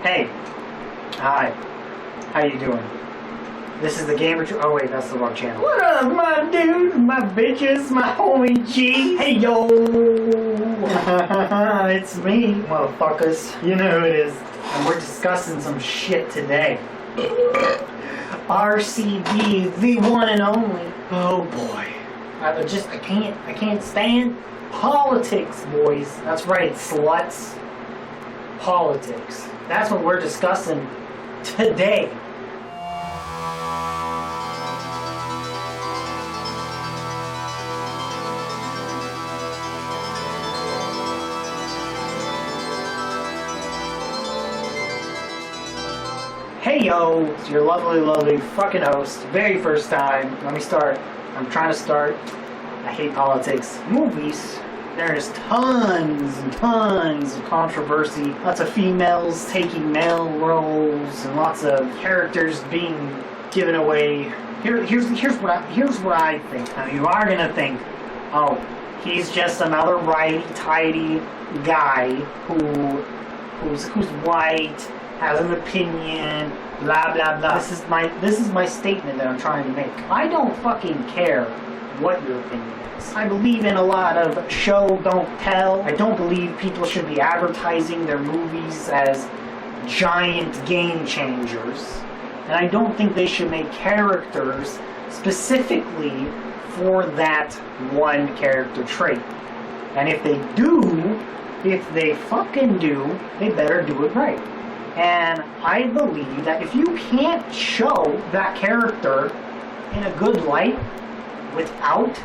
Hey. Hi. How you doing? This is the Gamer... Oh wait, that's the wrong channel. What up, my dudes, my bitches, my homie G? Hey, yo! It's me, motherfuckers. You know who it is. And we're discussing some shit today. RCB, the one and only. Oh boy. I can't stand politics, boys. That's right, sluts. Politics. That's what we're discussing today. Hey yo, it's your lovely fucking host. Very first time. Let me start. I'm trying to start. I hate politics. Movies. There's tons and tons of controversy. Lots of females taking male roles and lots of characters being given away. Here's what I think. Now you are gonna think, oh, he's just another righty-tighty guy who's white, has an opinion, blah blah blah. This is my statement that I'm trying to make. I don't fucking care what your opinion is. I believe in a lot of show don't tell. I don't believe people should be advertising their movies as giant game changers. And I don't think they should make characters specifically for that one character trait. And if they fucking do, they better do it right. And I believe that if you can't show that character in a good light without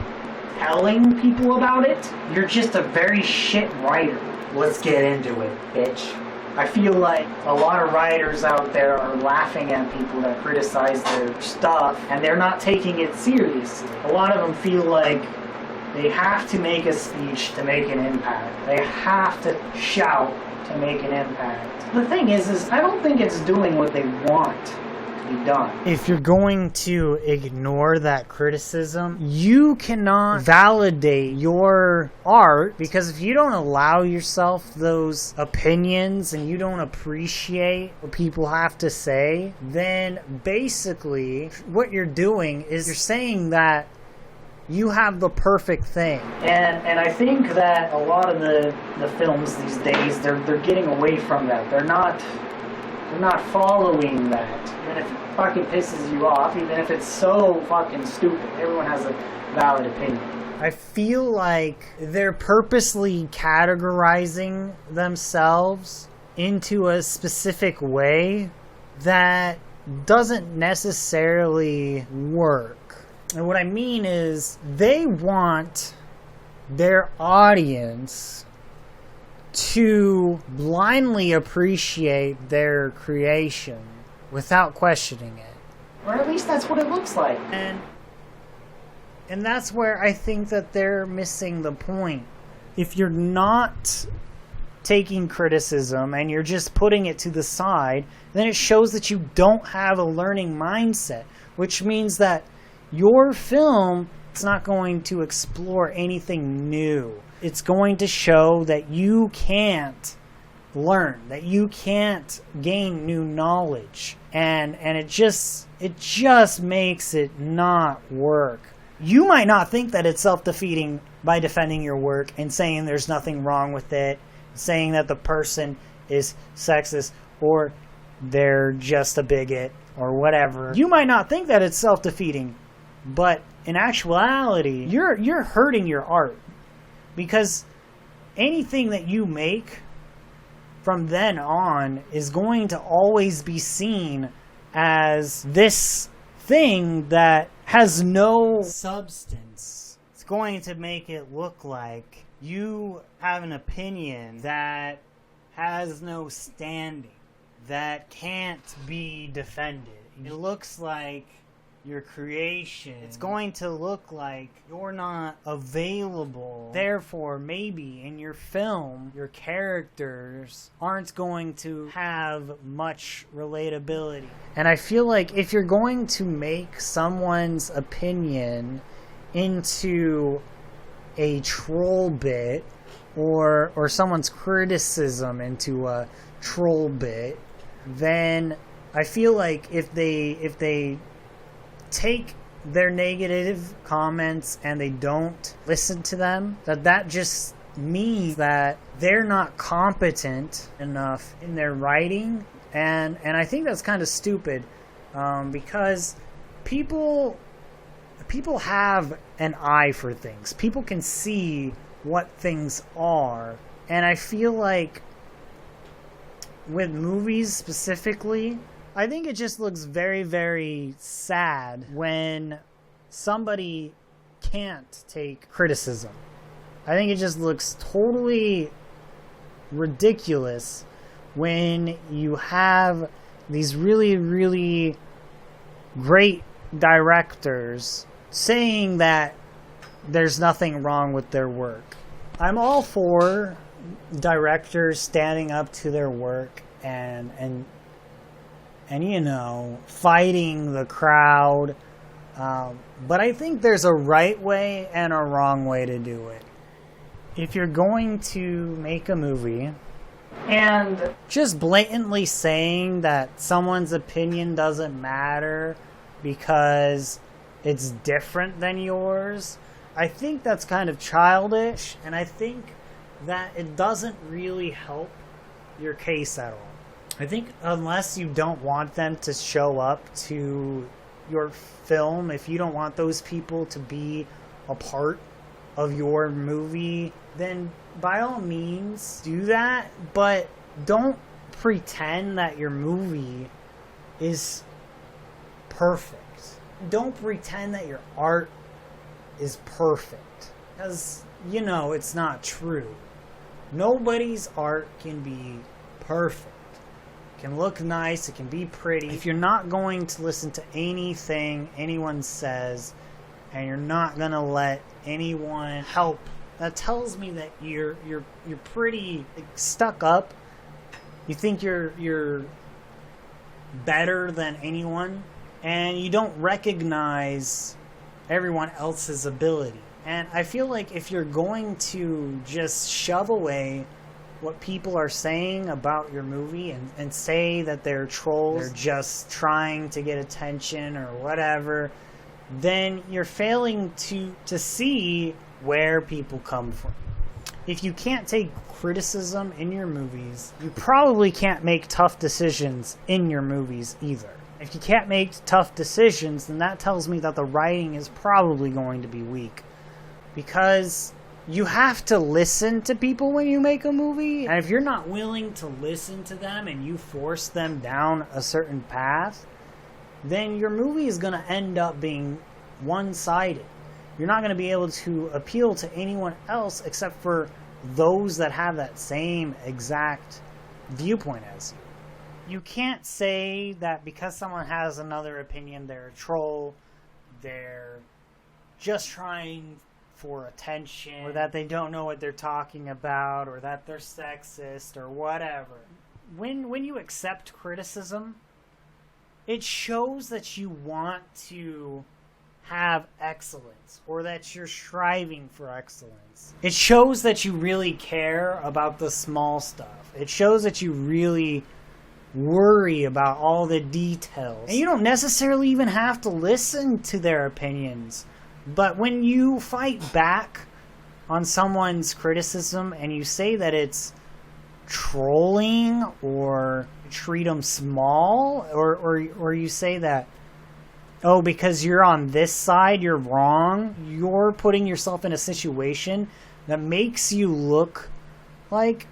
telling people about it, you're just a very shit writer. Let's get into it, bitch. I feel like a lot of writers out there are laughing at people that criticize their stuff, and they're not taking it seriously. A lot of them feel like they have to make a speech to make an impact. They have to shout to make an impact. The thing is I don't think it's doing what they want to be done. If you're going to ignore that criticism, you cannot validate your art, because if you don't allow yourself those opinions and you don't appreciate what people have to say, then basically what you're doing is you're saying that you have the perfect thing. And I think that a lot of the films these days, they're getting away from that. They're not following that. Even if it fucking pisses you off, even if it's so fucking stupid, everyone has a valid opinion. I feel like they're purposely categorizing themselves into a specific way that doesn't necessarily work. And what I mean is, they want their audience to blindly appreciate their creation without questioning it. Or at least that's what it looks like. And that's where I think that they're missing the point. If you're not taking criticism and you're just putting it to the side, then it shows that you don't have a learning mindset, which means that your film is not going to explore anything new. It's going to show that you can't learn, that you can't gain new knowledge. And it just makes it not work. You might not think that it's self-defeating by defending your work and saying there's nothing wrong with it, saying that the person is sexist or they're just a bigot or whatever. You might not think that it's self-defeating, but in actuality, you're hurting your art, because anything that you make from then on is going to always be seen as this thing that has no substance. It's going to make it look like you have an opinion that has no standing, that can't be defended. It looks like your creation. It's going to look like you're not available. Therefore, maybe in your film, your characters aren't going to have much relatability. And I feel like if you're going to make someone's opinion into a troll bit, or someone's criticism into a troll bit, then I feel like if they take their negative comments and they don't listen to them, that just means that they're not competent enough in their writing, and I think that's kind of stupid, because people have an eye for things. People can see what things are, and I feel like with movies specifically, I think it just looks very, very sad when somebody can't take criticism. I think it just looks totally ridiculous when you have these really, really great directors saying that there's nothing wrong with their work. I'm all for directors standing up to their work and you know, fighting the crowd, but I think there's a right way and a wrong way to do it. If you're going to make a movie and just blatantly saying that someone's opinion doesn't matter because it's different than yours, I think that's kind of childish, and I think that it doesn't really help your case at all. I think unless you don't want them to show up to your film, if you don't want those people to be a part of your movie, then by all means do that, but don't pretend that your movie is perfect. Don't pretend that your art is perfect, because, you know, it's not true. Nobody's art can be perfect. It can look nice, it can be pretty. If you're not going to listen to anything anyone says, and you're not going to let anyone help, that tells me that you're pretty stuck up. You think you're better than anyone, and you don't recognize everyone else's ability. And I feel like if you're going to just shove away what people are saying about your movie and say that they're trolls, they're just trying to get attention or whatever, then you're failing to see where people come from. If you can't take criticism in your movies, you probably can't make tough decisions in your movies either. If you can't make tough decisions, then that tells me that the writing is probably going to be weak. Because you have to listen to people when you make a movie, and if you're not willing to listen to them and you force them down a certain path, then your movie is going to end up being one-sided. You're not going to be able to appeal to anyone else except for those that have that same exact viewpoint as you. You can't say that because someone has another opinion, they're a troll, they're just trying for attention, or that they don't know what they're talking about, or that they're sexist, or whatever. When you accept criticism, it shows that you want to have excellence, or that you're striving for excellence. It shows that you really care about the small stuff. It shows that you really worry about all the details. And you don't necessarily even have to listen to their opinions. But when you fight back on someone's criticism and you say that it's trolling, or treat them small, or you say that, oh, because you're on this side, you're wrong, you're putting yourself in a situation that makes you look like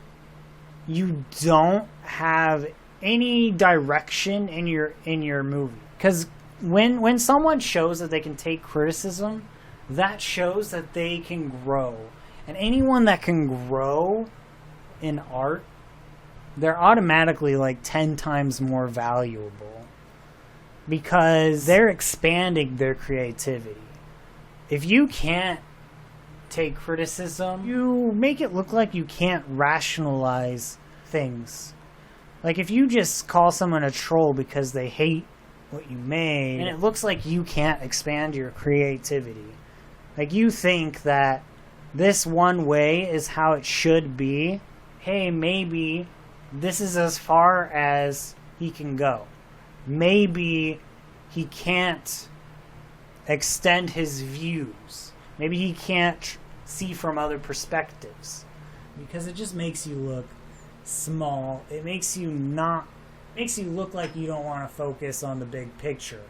you don't have any direction in your movie. Because when someone shows that they can take criticism, that shows that they can grow. And anyone that can grow in art, they're automatically like 10 times more valuable, because they're expanding their creativity. If you can't take criticism, you make it look like you can't rationalize things. Like if you just call someone a troll because they hate what you made, and it looks like you can't expand your creativity. Like you think that this one way is how it should be. Hey, maybe this is as far as he can go. Maybe he can't extend his views. Maybe he can't see from other perspectives. Because it just makes you look small. It makes you look like you don't want to focus on the big picture.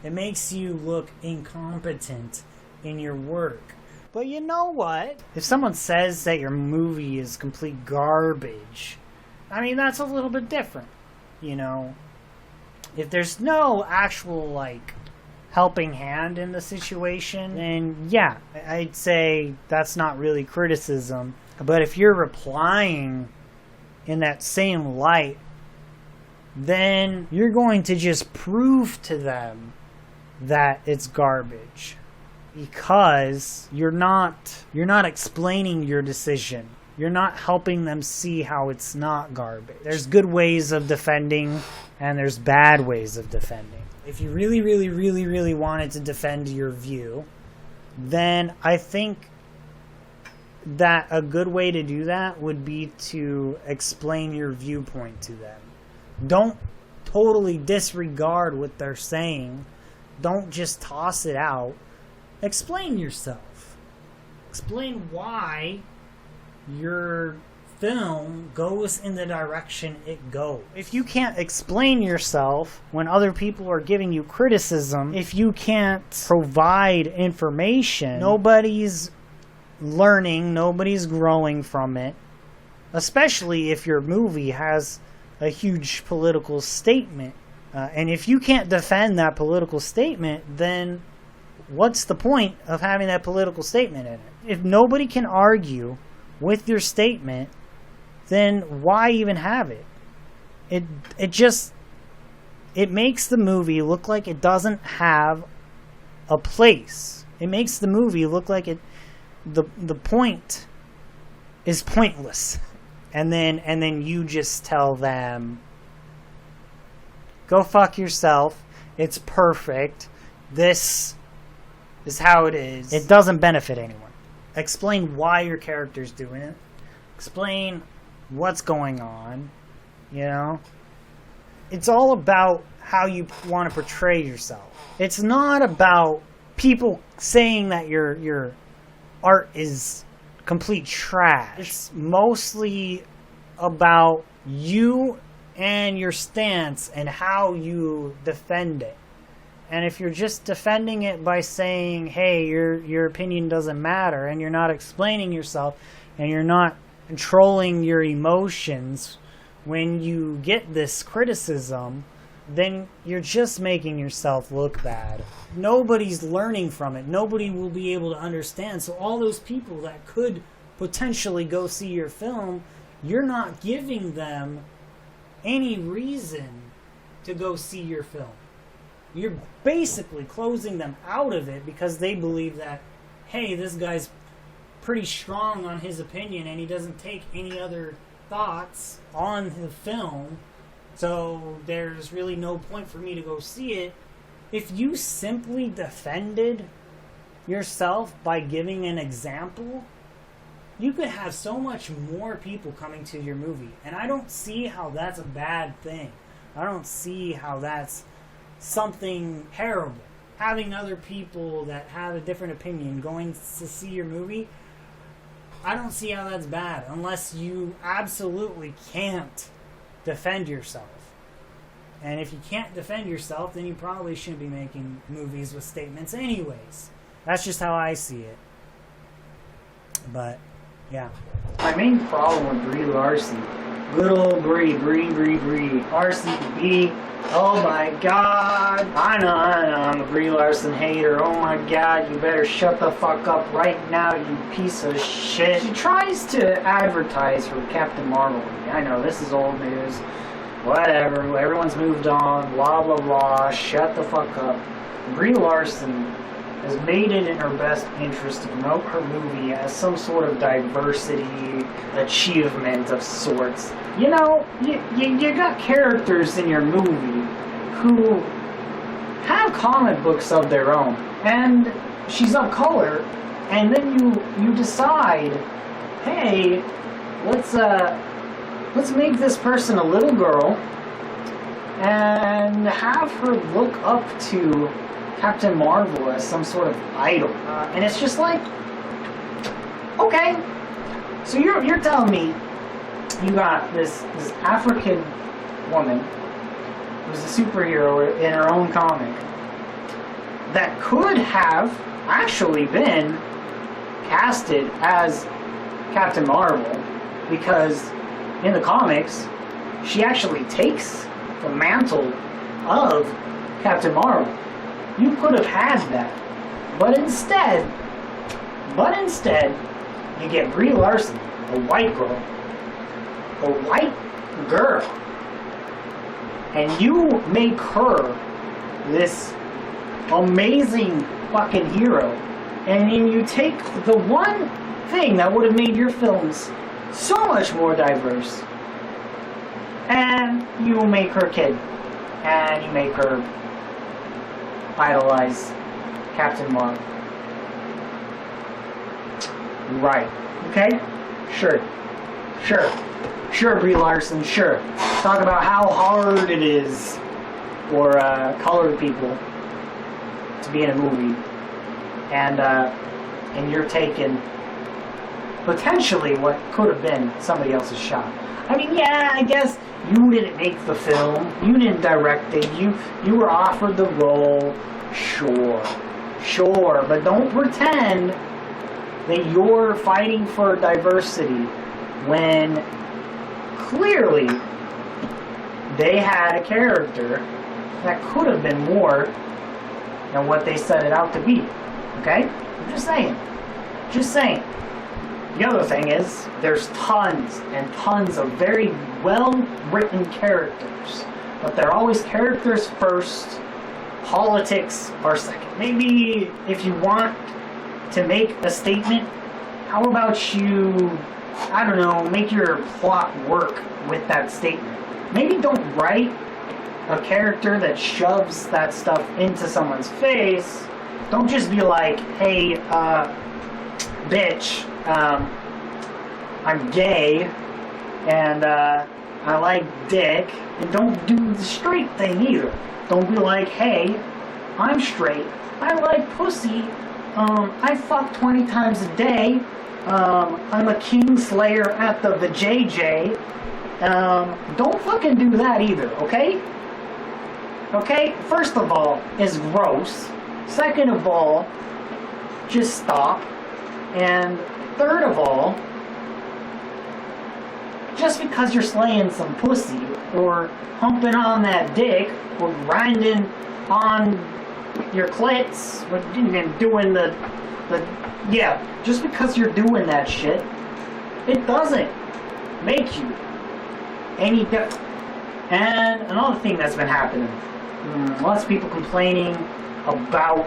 It makes you look incompetent in your work. But you know what? If someone says that your movie is complete garbage, I mean, that's a little bit different, you know? If there's no actual, like, helping hand in the situation, then yeah, I'd say that's not really criticism. But if you're replying in that same light, then you're going to just prove to them that it's garbage. Because you're not explaining your decision. You're not helping them see how it's not garbage. There's good ways of defending, and there's bad ways of defending. If you really, really, really, really wanted to defend your view, then I think that a good way to do that would be to explain your viewpoint to them. Don't totally disregard what they're saying. Don't just toss it out. Explain yourself. Explain why your film goes in the direction it goes. If you can't explain yourself when other people are giving you criticism, if you can't provide information, nobody's learning, nobody's growing from it. Especially if your movie has a huge political statement. And if you can't defend that political statement, then what's the point of having that political statement in it? If nobody can argue with your statement, then why even have it? It makes the movie look like it doesn't have a place. It makes the movie look like the point is pointless. And then you just tell them, go fuck yourself. It's perfect. This is how it is. It doesn't benefit anyone. Explain why your character's doing it. Explain what's going on. You know? It's all about how you want to portray yourself. It's not about people saying that your art is complete trash. It's mostly about you and your stance and how you defend it. And if you're just defending it by saying, hey, your opinion doesn't matter, and you're not explaining yourself, and you're not controlling your emotions when you get this criticism, then you're just making yourself look bad. Nobody's learning from it. Nobody will be able to understand. So all those people that could potentially go see your film, you're not giving them any reason to go see your film. You're basically closing them out of it because they believe that, hey, this guy's pretty strong on his opinion and he doesn't take any other thoughts on the film, so there's really no point for me to go see it. If you simply defended yourself by giving an example, you could have so much more people coming to your movie. And I don't see how that's a bad thing. I don't see how that's something terrible. Having other people that have a different opinion going to see your movie, I don't see how that's bad unless you absolutely can't defend yourself. And if you can't defend yourself, then you probably shouldn't be making movies with statements anyways. That's just how I see it. But, yeah. My main problem with Brie Larson, good old Brie, RCB, oh my god, I know, I'm a Brie Larson hater, oh my god, you better shut the fuck up right now, you piece of shit. She tries to advertise for CAPN MARVEL. I know, this is old news, whatever, everyone's moved on, blah blah blah, shut the fuck up. Brie Larson has made it in her best interest to promote her movie as some sort of diversity achievement of sorts. You know, you got characters in your movie who have comic books of their own, and she's of color, and then you decide, hey, let's make this person a little girl, to have her look up to Captain Marvel as some sort of idol. And it's just like, okay, so you're telling me you got this African woman who's a superhero in her own comic that could have actually been casted as Captain Marvel, because in the comics she actually takes the mantle of Captain Marvel. You could have had that, but instead you get Brie Larson, a white girl, and you make her this amazing fucking hero, and then you take the one thing that would have made your films so much more diverse, and you make her kid, and you make her idolize Captain Marvel. Right. Okay? Sure, Brie Larson, sure. Talk about how hard it is for colored people to be in a movie. And you're taking potentially what could have been somebody else's shot. I mean, yeah, I guess you didn't make the film, you didn't direct it, you were offered the role, sure, but don't pretend that you're fighting for diversity when clearly they had a character that could have been more than what they set it out to be. Okay? I'm just saying. The other thing is, there's tons and tons of very well-written characters, but they're always characters first, politics are second. Maybe if you want to make a statement, how about you, I don't know, make your plot work with that statement. Maybe don't write a character that shoves that stuff into someone's face. Don't just be like, hey, bitch, I'm gay, and I like dick, and don't do the straight thing either. Don't be like, hey, I'm straight, I like pussy, I fuck 20 times a day, I'm a king slayer at the JJ. Don't fucking do that either, okay? Okay? First of all, it's gross. Second of all, just stop. And third of all, just because you're slaying some pussy, or humping on that dick, or grinding on your clits, or doing just because you're doing that shit, it doesn't make you any different. And another thing that's been happening, lots of people complaining about,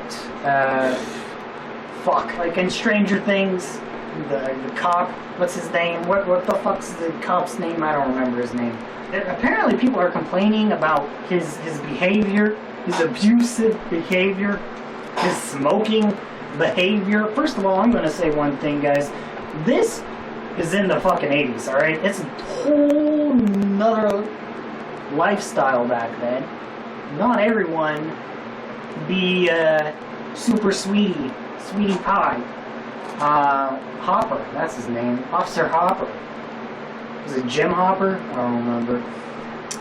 like in Stranger Things, the cop, what's his name? What the fuck's the cop's name? I don't remember his name. Apparently people are complaining about his behavior, his abusive behavior, his smoking behavior. First of all, I'm going to say one thing, guys. This is in the fucking 80s, alright? It's a whole nother lifestyle back then. Not everyone be super sweetie pie. Hopper, that's his name. Officer Hopper. Was it Jim Hopper? I don't remember.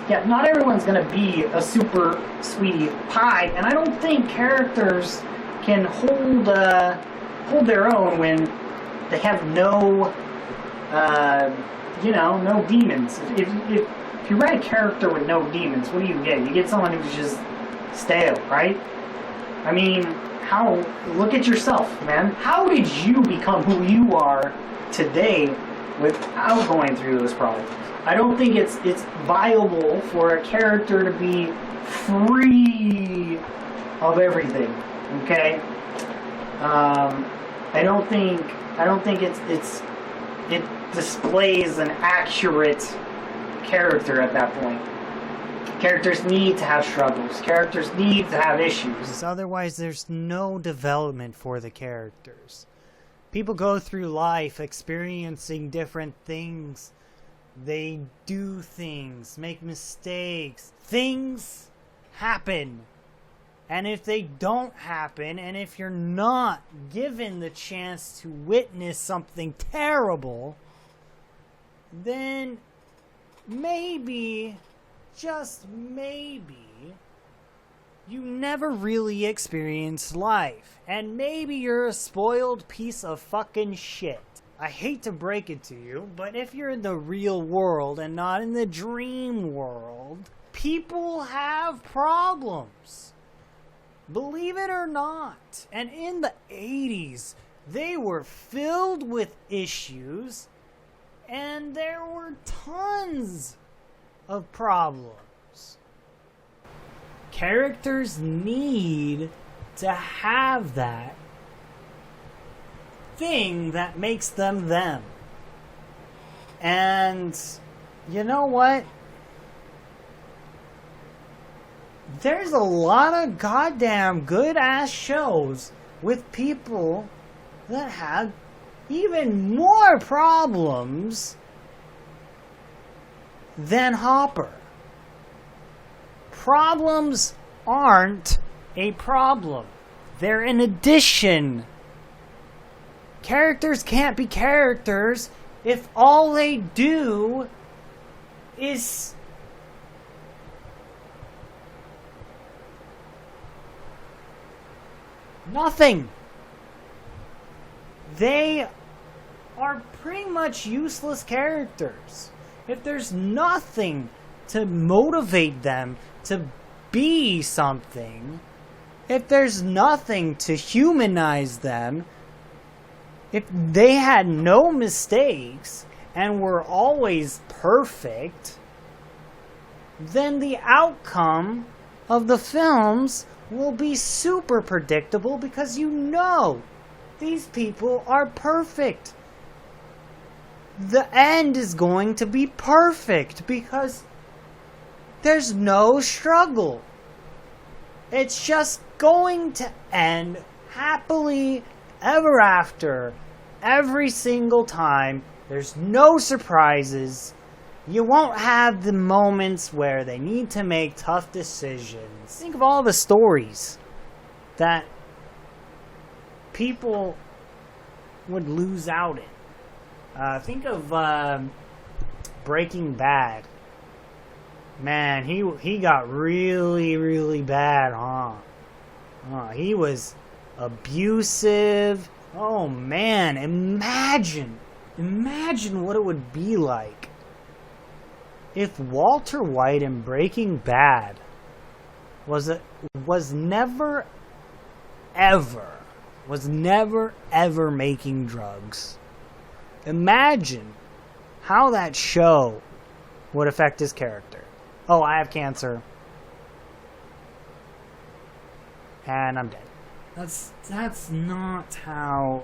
Yeah, not everyone's gonna be a super sweetie pie, and I don't think characters can hold their own when they have no no demons. If you write a character with no demons, what do you get? You get someone who's just stale, right? I mean, look at yourself, man. How did you become who you are today without going through those problems? I don't think it's viable for a character to be free of everything. Okay? I don't think it displays an accurate character at that point. Characters need to have struggles. Characters need to have issues. Otherwise, there's no development for the characters. People go through life experiencing different things. They do things, make mistakes. Things happen. And if they don't happen, and if you're not given the chance to witness something terrible, then maybe, just maybe, you never really experienced life. And maybe you're a spoiled piece of fucking shit. I hate to break it to you, but if you're in the real world and not in the dream world, people have problems. Believe it or not. And in the 80s, they were filled with issues, and there were tons of problems. Characters need to have that thing that makes them them. And you know what? There's a lot of goddamn good ass shows with people that have even more problems than Hopper. Problems aren't a problem. They're an addition. Characters can't be characters if all they do is nothing. They are pretty much useless characters. If there's nothing to motivate them to be something, if there's nothing to humanize them, if they had no mistakes and were always perfect, then the outcome of the films will be super predictable because you know these people are perfect. The end is going to be perfect because there's no struggle. It's just going to end happily ever after every single time. There's no surprises. You won't have the moments where they need to make tough decisions. Think of all the stories that people would lose out in. Think of Breaking Bad. Man, he got really, really bad, huh? He was abusive. Oh man, imagine what it would be like if Walter White in Breaking Bad was never ever making drugs. Imagine how that show would affect his character. Oh, I have cancer. And I'm dead. That's not how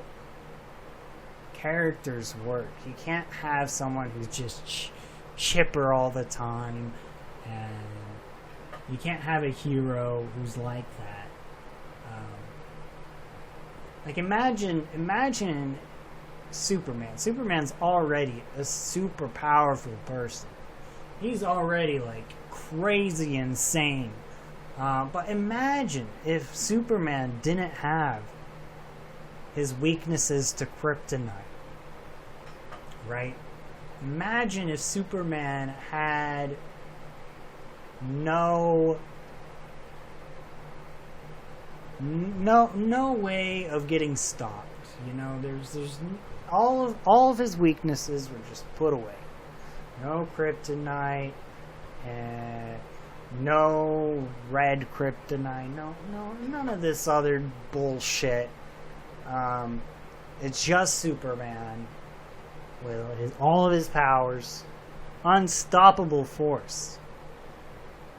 characters work. You can't have someone who's just chipper all the time, and you can't have a hero who's like that. Like imagine Superman. Superman's already a super powerful person. He's already like crazy insane. But imagine if Superman didn't have his weaknesses to kryptonite, right? Imagine if Superman had no way of getting stopped. You know, there's all of his weaknesses were just put away. No kryptonite, and no red kryptonite, no, none of this other bullshit. It's just Superman with all of his powers, unstoppable force.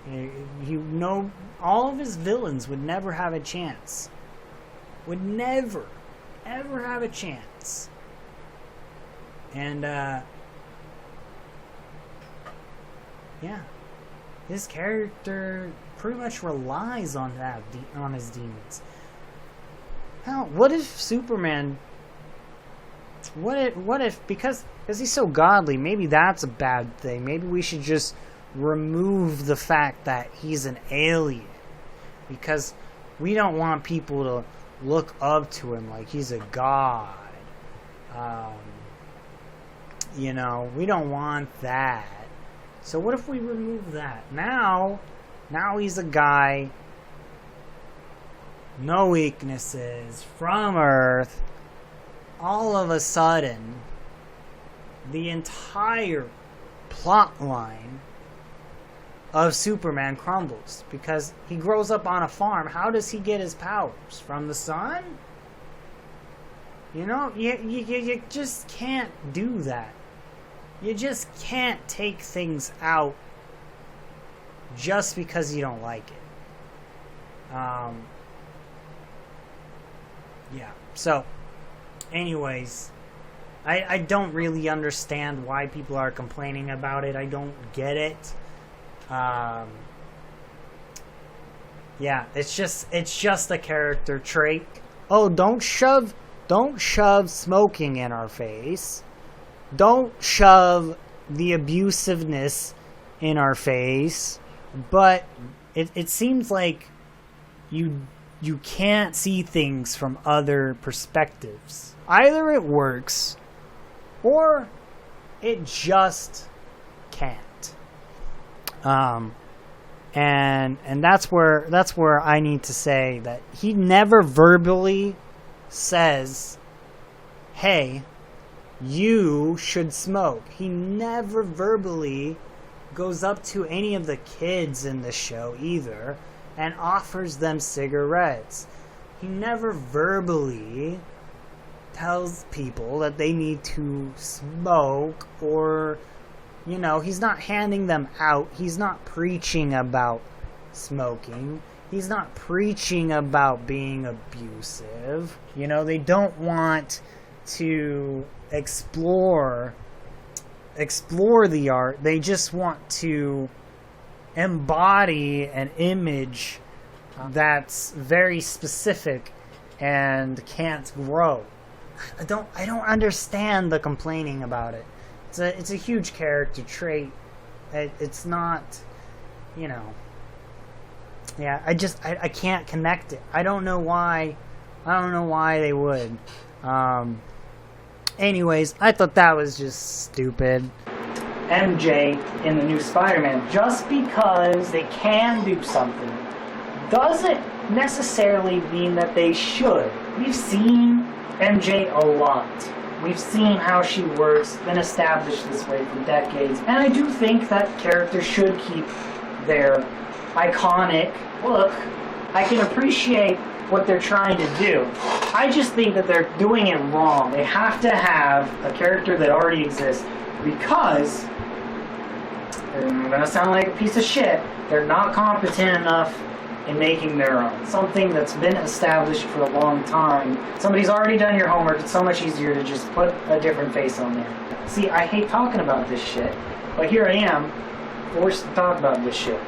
You know, all of his villains would never have a chance. Would never, ever have a chance. And yeah. His character pretty much relies on that, on his demons. Hell, what if Superman... What if because he's so godly, maybe that's a bad thing. Maybe we should just remove the fact that he's an alien, because we don't want people to look up to him like he's a god. You know, we don't want that. So what if we remove that? Now he's a guy, no weaknesses, from Earth. All of a sudden, the entire plot line of Superman crumbles because he grows up on a farm. How does he get his powers? From the sun? You know, you just can't do that. You just can't take things out just because you don't like it. Yeah, so anyways, I don't really understand why people are complaining about it. I don't get it. Yeah, it's just a character trait. Oh, don't shove smoking in our face. Don't shove the abusiveness in our face. But it seems like you can't see things from other perspectives. Either it works or it just can't. And that's where I need to say that he never verbally says, "Hey, you should smoke." He never verbally goes up to any of the kids in the show either and offers them cigarettes. He never verbally tells people that they need to smoke, or, you know, he's not handing them out. He's not preaching about smoking. He's not preaching about being abusive. You know, they don't want to explore the art. They just want to embody an image that's very specific and can't grow. I don't understand the complaining about it. It's a huge character trait. It's not, you know. Yeah, I can't connect it. I don't know why they would. Anyways, I thought that was just stupid. MJ in the new Spider-Man, just because they can do something doesn't necessarily mean that they should. We've seen MJ a lot. We've seen how she works, been established this way for decades, and I do think that characters should keep their iconic look. I can appreciate what they're trying to do. I just think that they're doing it wrong. They have to have a character that already exists, because I'm gonna sound like a piece of shit, they're not competent enough in making their own. Something that's been established for a long time. Somebody's already done your homework. It's so much easier to just put a different face on there. See, I hate talking about this shit, but here I am, forced to talk about this shit.